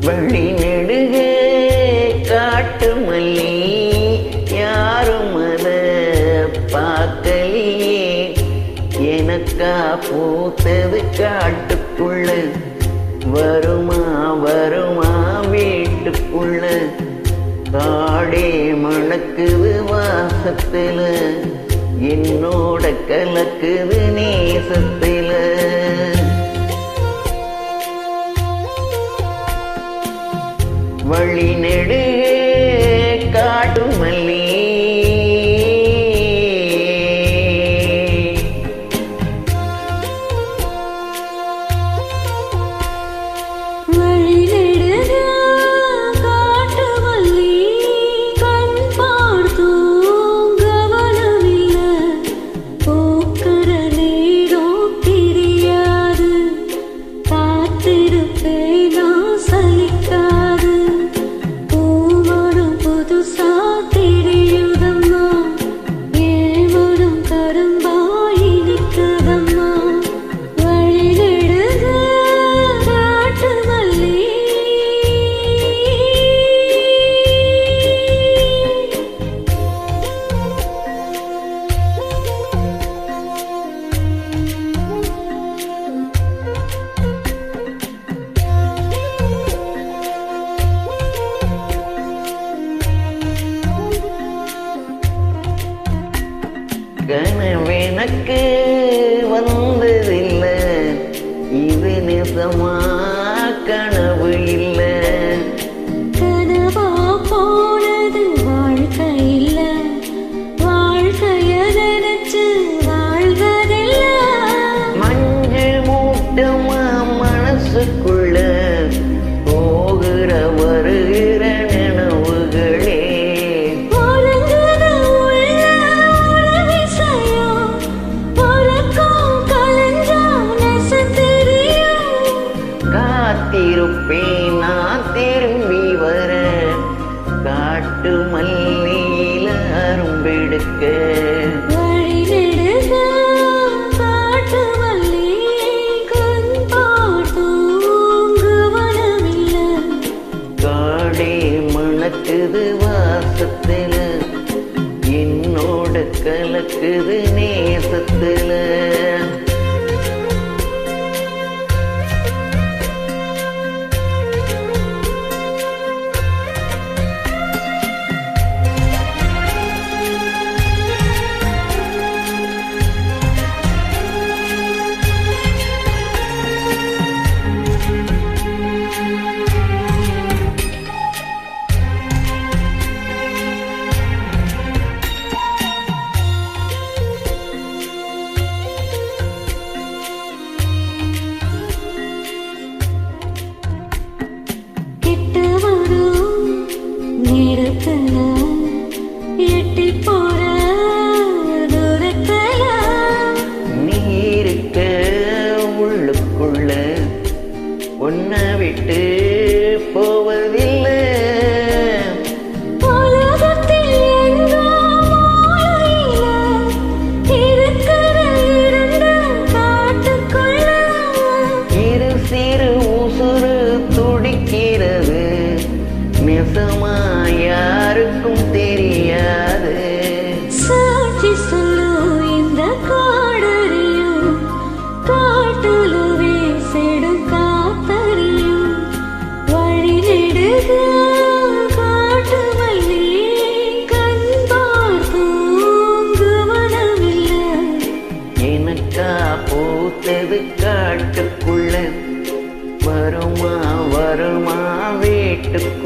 வழி நெடுக காட்டு மல்லி யாரும் அத பார்க்கலையே. எனக்கா பூத்தது காட்டுக்குள்ள, வருமா வருமா வீட்டுக்குள்ள. காடே மணக்குது வாசத்துல, என்னோட கலக்குது நேசத்துல. வழி நெடுக காட்டு மல்லி கனவெனக்கு வந்ததில்லை, இது நிஜமா கனவு இல்லை. கனவா போனது வாழ்க்கை இல்லை, வாழ்க்கைய நினைச்சு வாழ்வதில்லை. மஞ்சு மூட்டமா மனசுக்குள்ள போகிற வருகிற நினைவுகளே. காத்திருப்பேன் நான் திரும்பி வர, காட்டு மல்லியில அரும்பெடுக்க. வழி நெடுக காட்டு மல்லி கண் பார்த்தும் கவனமில்லை. காடே மணக்குது வாசத்துல, என்னோட கலக்குது நேசத்துல. எட்டி போற தூரத்துல நீ இருக்க உள்ளுக்குள்ள, உன்னை விட்டு போவதில்லை. உலகத்தில் எங்கோ மூலையில இருக்கிற இருண்ட காட்டுக்குள்ள இரு சிறு உசுறு துடிக்கிறது, நிசமா யாருக்கும் தெரியாது. சாட்சி சொல்லு இந்த காடறியும், காட்டுல வீசிடும் காத்தறியும். வழி நெடுக காட்டு மல்லி கண் பார்த்தும் கவனமில்லை. எனக்கா பூத்தது காட்டுக்குள்ள, வருமா வருமா வீட்டுக்குள்ள.